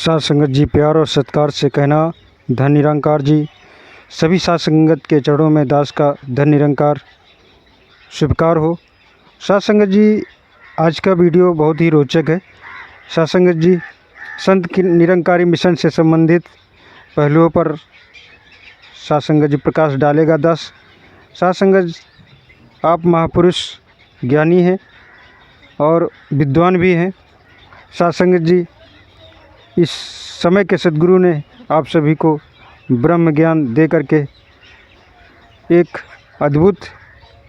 साध संगत जी प्यार और सत्कार से कहना, धन निरंकार जी। सभी साध संगत के चरणों में दास का धन निरंकार स्वीकार हो। साध संगत जी, आज का वीडियो बहुत ही रोचक है। साध संगत जी, संत की निरंकारी मिशन से संबंधित पहलुओं पर साध संगत जी प्रकाश डालेगा दास। साध संगत, आप महापुरुष ज्ञानी हैं और विद्वान भी हैं। साध संगत जी, इस समय के सद्गुरु ने आप सभी को ब्रह्म ज्ञान दे करके एक अद्भुत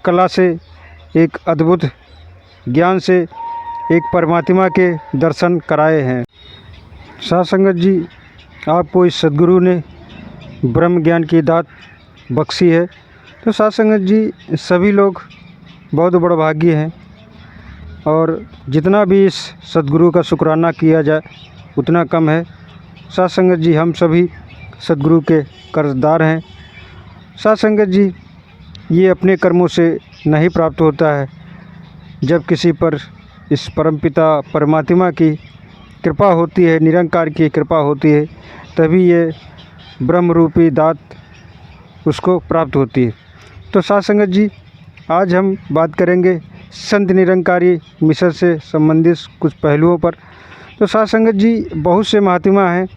कला से, एक अद्भुत ज्ञान से एक परमात्मा के दर्शन कराए हैं। साध संगत जी, आपको इस सद्गुरु ने ब्रह्म ज्ञान की दात बख्शी है। तो साध संगत जी, सभी लोग बहुत बड़भागी हैं और जितना भी इस सद्गुरु का शुक्राना किया जाए उतना कम है। साध संगत जी, हम सभी सद्गुरु के कर्जदार हैं। साध संगत जी, ये अपने कर्मों से नहीं प्राप्त होता है। जब किसी पर इस परमपिता परमात्मा की कृपा होती है, निरंकार की कृपा होती है, तभी ये ब्रह्म रूपी दात उसको प्राप्त होती है। तो साध संगत जी, आज हम बात करेंगे संत निरंकारी मिशन से संबंधित कुछ पहलुओं पर। तो साध संगत जी, बहुत से महात्मा हैं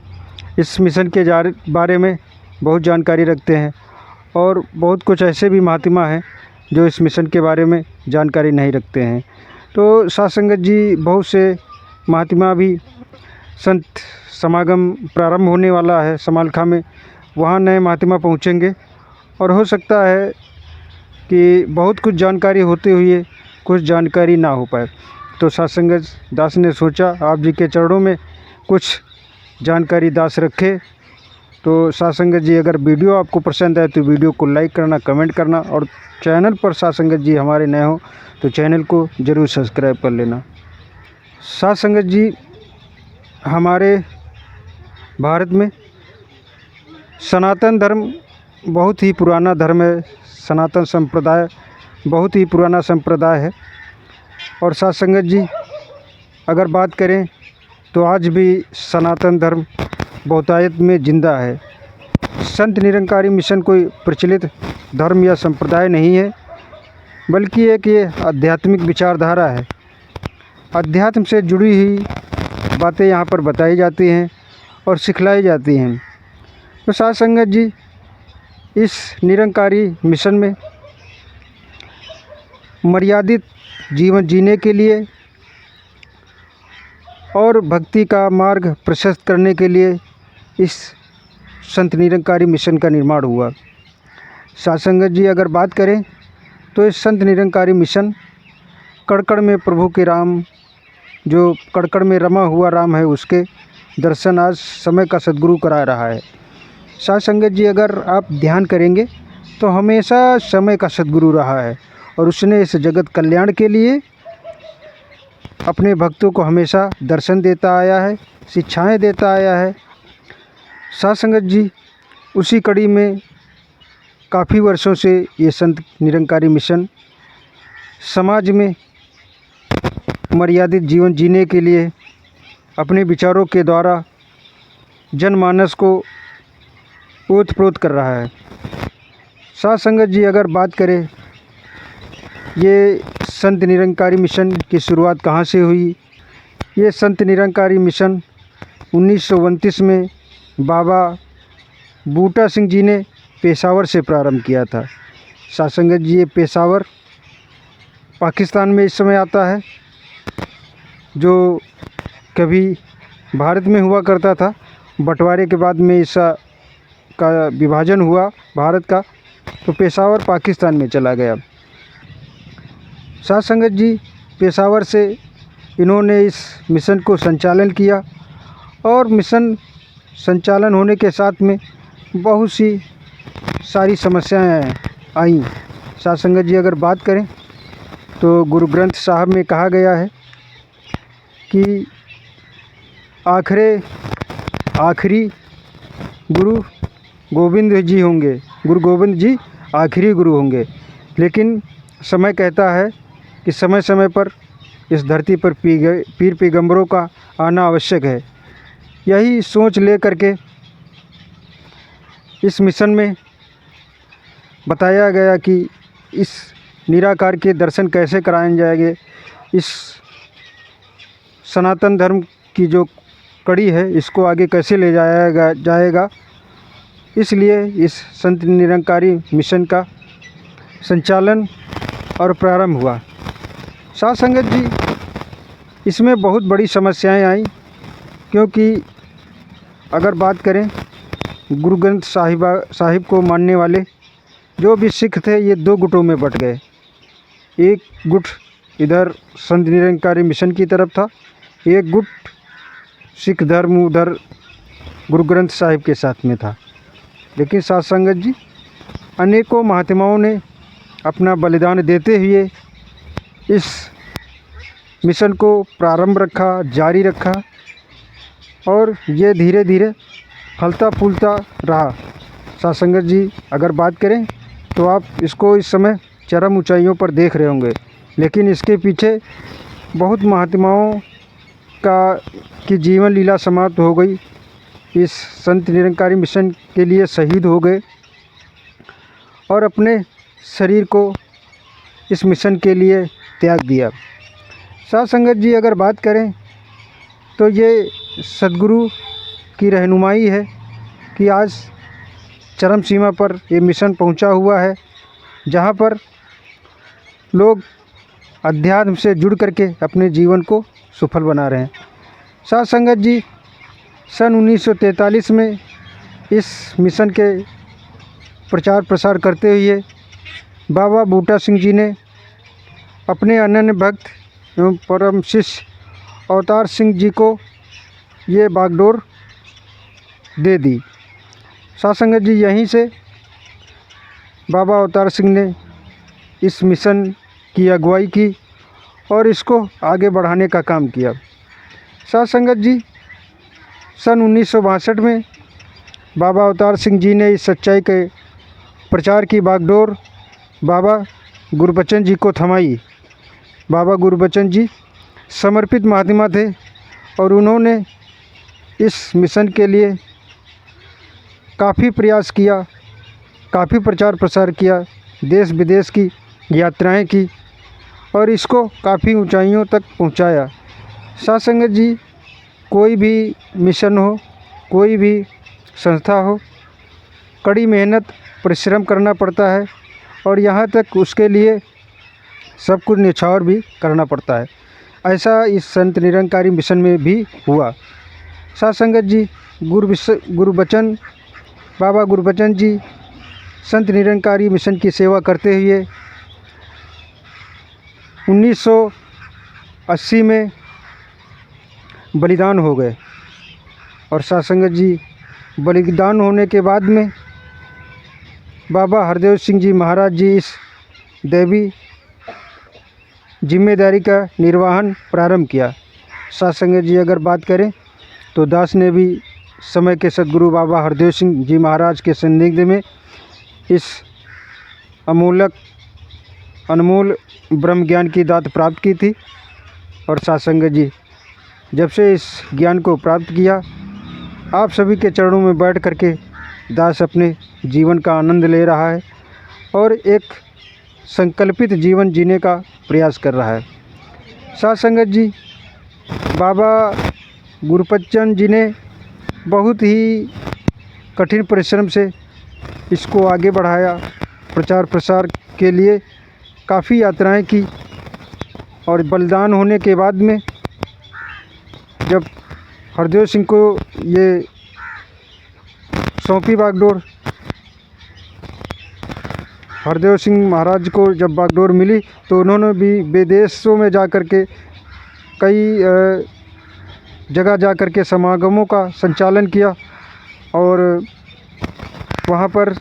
इस मिशन के बारे में बहुत जानकारी रखते हैं और बहुत कुछ ऐसे भी महात्मा हैं जो इस मिशन के बारे में जानकारी नहीं रखते हैं। तो साध संगत जी, बहुत से महात्मा भी संत समागम प्रारंभ होने वाला है समालखा में, वहाँ नए महात्मा पहुँचेंगे और हो सकता है कि बहुत कुछ जानकारी होते हुए कुछ जानकारी ना हो पाए। तो साध संगत दास ने सोचा आप जी के चरणों में कुछ जानकारी दास रखे। तो साध संगत जी, अगर वीडियो आपको पसंद आए तो वीडियो को लाइक करना, कमेंट करना और चैनल पर साध संगत जी हमारे नए हो तो चैनल को ज़रूर सब्सक्राइब कर लेना। साध संगत जी, हमारे भारत में सनातन धर्म बहुत ही पुराना धर्म है। सनातन संप्रदाय बहुत ही पुराना संप्रदाय है और साध संगत जी, अगर बात करें तो आज भी सनातन धर्म बहुतायत में जिंदा है। संत निरंकारी मिशन कोई प्रचलित धर्म या संप्रदाय नहीं है, बल्कि एक ये आध्यात्मिक विचारधारा है। अध्यात्म से जुड़ी हुई बातें यहाँ पर बताई जाती हैं और सिखलाई जाती हैं। तो साध संगत जी, इस निरंकारी मिशन में मर्यादित जीवन जीने के लिए और भक्ति का मार्ग प्रशस्त करने के लिए इस संत निरंकारी मिशन का निर्माण हुआ। साध संगत जी, अगर बात करें तो इस संत निरंकारी मिशन कड़कड़ में प्रभु के राम, जो कड़कड़ में रमा हुआ राम है, उसके दर्शन आज समय का सद्गुरु करा रहा है। साध संगत जी, अगर आप ध्यान करेंगे तो हमेशा समय का सद्गुरु रहा है और उसने इस जगत कल्याण के लिए अपने भक्तों को हमेशा दर्शन देता आया है, शिक्षाएं देता आया है। साध संगत जी, उसी कड़ी में काफ़ी वर्षों से ये संत निरंकारी मिशन समाज में मर्यादित जीवन जीने के लिए अपने विचारों के द्वारा जनमानस को ओतप्रोत कर रहा है। साध संगत जी, अगर बात करें ये संत निरंकारी मिशन की शुरुआत कहाँ से हुई। ये संत निरंकारी मिशन 1929 में बाबा बूटा सिंह जी ने पेशावर से प्रारंभ किया था। साध संगत जी, ये पेशावर पाकिस्तान में इस समय आता है, जो कभी भारत में हुआ करता था। बंटवारे के बाद में इसका विभाजन हुआ भारत का, तो पेशावर पाकिस्तान में चला गया। साध संगत जी, पेशावर से इन्होंने इस मिशन को संचालन किया और मिशन संचालन होने के साथ में बहुत सी सारी समस्याएं आईं। साध संगत जी, अगर बात करें तो गुरु ग्रंथ साहब में कहा गया है कि आखिरी गुरु गोविंद जी होंगे, गुरु गोविंद जी आखिरी गुरु होंगे। लेकिन समय कहता है कि समय समय पर इस धरती पर पीर पैगंबरों का आना आवश्यक है। यही सोच ले करके इस मिशन में बताया गया कि इस निराकार के दर्शन कैसे कराए जाएंगे, इस सनातन धर्म की जो कड़ी है इसको आगे कैसे ले जाएगा। इसलिए इस संत निरंकारी मिशन का संचालन और प्रारंभ हुआ। साध संगत जी, इसमें बहुत बड़ी समस्याएं आई, क्योंकि अगर बात करें गुरु ग्रंथ साहिब को मानने वाले जो भी सिख थे, ये दो गुटों में बट गए। एक गुट इधर संत निरंकारी मिशन की तरफ था, एक गुट सिख धर्म उधर गुरु ग्रंथ साहिब के साथ में था। लेकिन साध संगत जी, अनेकों महात्माओं ने अपना बलिदान देते हुए इस मिशन को प्रारंभ रखा, जारी रखा, और ये धीरे धीरे फलता फूलता रहा। साध संगत जी, अगर बात करें तो आप इसको इस समय चरम ऊंचाइयों पर देख रहे होंगे, लेकिन इसके पीछे बहुत महात्माओं की जीवन लीला समाप्त हो गई। इस संत निरंकारी मिशन के लिए शहीद हो गए और अपने शरीर को इस मिशन के लिए त्याग दिया। साध संगत जी, अगर बात करें तो ये सद्गुरु की रहनुमाई है कि आज चरम सीमा पर ये मिशन पहुंचा हुआ है, जहां पर लोग अध्यात्म से जुड़ करके अपने जीवन को सफल बना रहे हैं। साध संगत जी, सन 1943 में इस मिशन के प्रचार प्रसार करते हुए बाबा बूटा सिंह जी ने अपने अनन्य भक्त एवं परम शिष्य अवतार सिंह जी को ये बागडोर दे दी। साध संगत जी, यहीं से बाबा अवतार सिंह ने इस मिशन की अगुवाई की और इसको आगे बढ़ाने का काम किया। साध संगत जी, सन 1962 में बाबा अवतार सिंह जी ने इस सच्चाई के प्रचार की बागडोर बाबा गुरबचन जी को थमाई। बाबा गुरबचन जी समर्पित महात्मा थे और उन्होंने इस मिशन के लिए काफ़ी प्रयास किया, काफ़ी प्रचार प्रसार किया, देश विदेश की यात्राएं की और इसको काफ़ी ऊंचाइयों तक पहुंचाया। साध संगत जी, कोई भी मिशन हो, कोई भी संस्था हो, कड़ी मेहनत परिश्रम करना पड़ता है और यहाँ तक उसके लिए सब कुछ न्यौछावर भी करना पड़ता है। ऐसा इस संत निरंकारी मिशन में भी हुआ। साध संगत जी, बाबा गुरबचन जी संत निरंकारी मिशन की सेवा करते हुए 1980 में बलिदान हो गए। और साध संगत जी, बलिदान होने के बाद में बाबा हरदेव सिंह जी महाराज जी इस दैवी जिम्मेदारी का निर्वहन प्रारंभ किया। साध संगत जी, अगर बात करें तो दास ने भी समय के सद्गुरु बाबा हरदेव सिंह जी महाराज के सानिध्य में इस अनमोल ब्रह्म ज्ञान की दात प्राप्त की थी। और साध संगत जी, जब से इस ज्ञान को प्राप्त किया, आप सभी के चरणों में बैठ करके दास अपने जीवन का आनंद ले रहा है और एक संकल्पित जीवन जीने का प्रयास कर रहा है। साध संगत जी, बाबा गुरबचन जी ने बहुत ही कठिन परिश्रम से इसको आगे बढ़ाया, प्रचार प्रसार के लिए काफ़ी यात्राएं की और बलिदान होने के बाद में जब हरदेव सिंह को ये सौंपी बागडोर, हरदेव सिंह महाराज को जब बागडोर मिली तो उन्होंने भी विदेशों में जा कर के कई जगह जा कर के समागमों का संचालन किया और वहाँ पर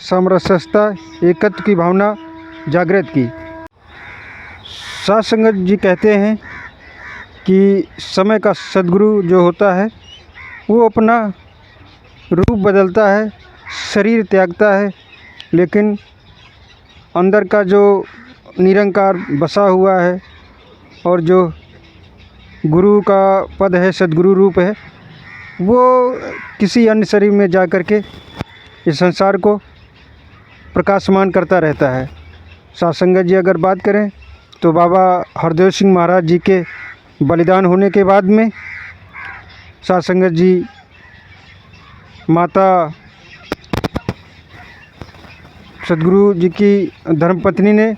सामरस्यता, एकत्व की भावना जागृत की। साध संगत जी कहते हैं कि समय का सद्गुरु जो होता है वो अपना रूप बदलता है, शरीर त्यागता है, लेकिन अंदर का जो निरंकार बसा हुआ है और जो गुरु का पद है, सद्गुरु रूप है, वो किसी अन्य शरीर में जा कर के इस संसार को प्रकाशमान करता रहता है। साथ संगत जी अगर बात करें तो बाबा हरदेव सिंह महाराज जी के बलिदान होने के बाद में साथ संगत जी माता सदगुरु जी की धर्मपत्नी ने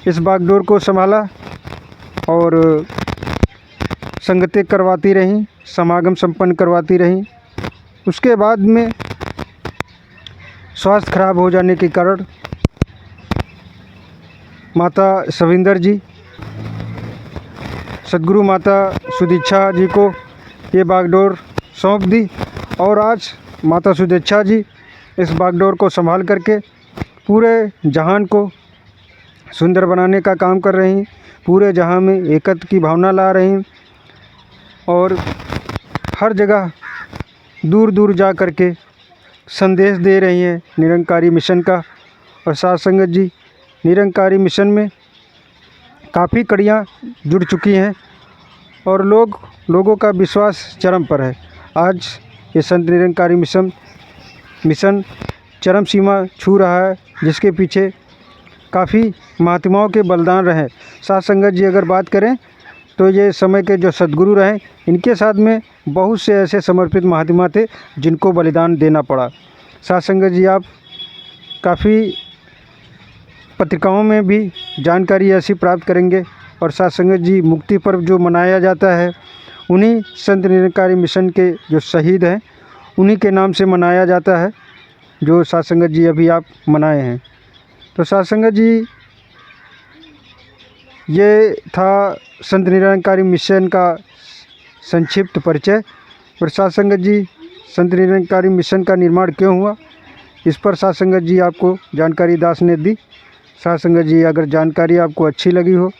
इस बागडोर को संभाला और संगतें करवाती रहीं, समागम संपन्न करवाती रहीं। उसके बाद में स्वास्थ्य खराब हो जाने के कारण माता सविंदर जी सदगुरु माता सुदीक्षा जी को ये बागडोर सौंप दी और आज माता सुदीक्षा जी इस बागडोर को संभाल करके पूरे जहान को सुंदर बनाने का काम कर रही हैं, पूरे जहां में एकत्व की भावना ला रही हैं और हर जगह दूर दूर जा कर के संदेश दे रही हैं निरंकारी मिशन का। और साथ संगत जी निरंकारी मिशन में काफ़ी कड़ियाँ जुड़ चुकी हैं और लोगों का विश्वास चरम पर है। आज ये संत निरंकारी मिशन चरम सीमा छू रहा है, जिसके पीछे काफ़ी महात्माओं के बलिदान रहे। साथ संगत जी अगर बात करें तो ये समय के जो सदगुरु रहे, इनके साथ में बहुत से ऐसे समर्पित महात्मा थे जिनको बलिदान देना पड़ा। साथ संगत जी आप काफ़ी पत्रिकाओं में भी जानकारी ऐसी प्राप्त करेंगे। और साथ संगत जी मुक्ति पर्व जो मनाया जाता है उन्हीं संत निरंकारी मिशन के जो शहीद हैं उन्हीं के नाम से मनाया जाता है, जो साथ संगत जी अभी आप मनाए हैं। तो साथ संगत जी ये था संत निरंकारी मिशन का संक्षिप्त परिचय। और साथ संगत जी संत निरंकारी मिशन का निर्माण क्यों हुआ, इस पर साथ संगत जी आपको जानकारी दास ने दी। साथ संगत जी अगर जानकारी आपको अच्छी लगी हो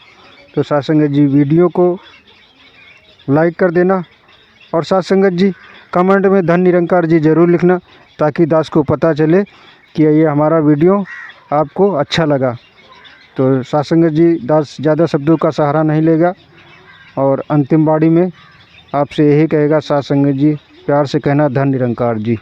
तो साथ संगत जी वीडियो को लाइक कर देना और साथ संगत जी कमेंट में धन निरंकार जी ज़रूर लिखना, ताकि दास को पता चले कि ये हमारा वीडियो आपको अच्छा लगा। तो साथ संगत जी दास ज़्यादा शब्दों का सहारा नहीं लेगा और अंतिम बाड़ी में आपसे यही कहेगा, साथ संगत जी प्यार से कहना धन निरंकार जी।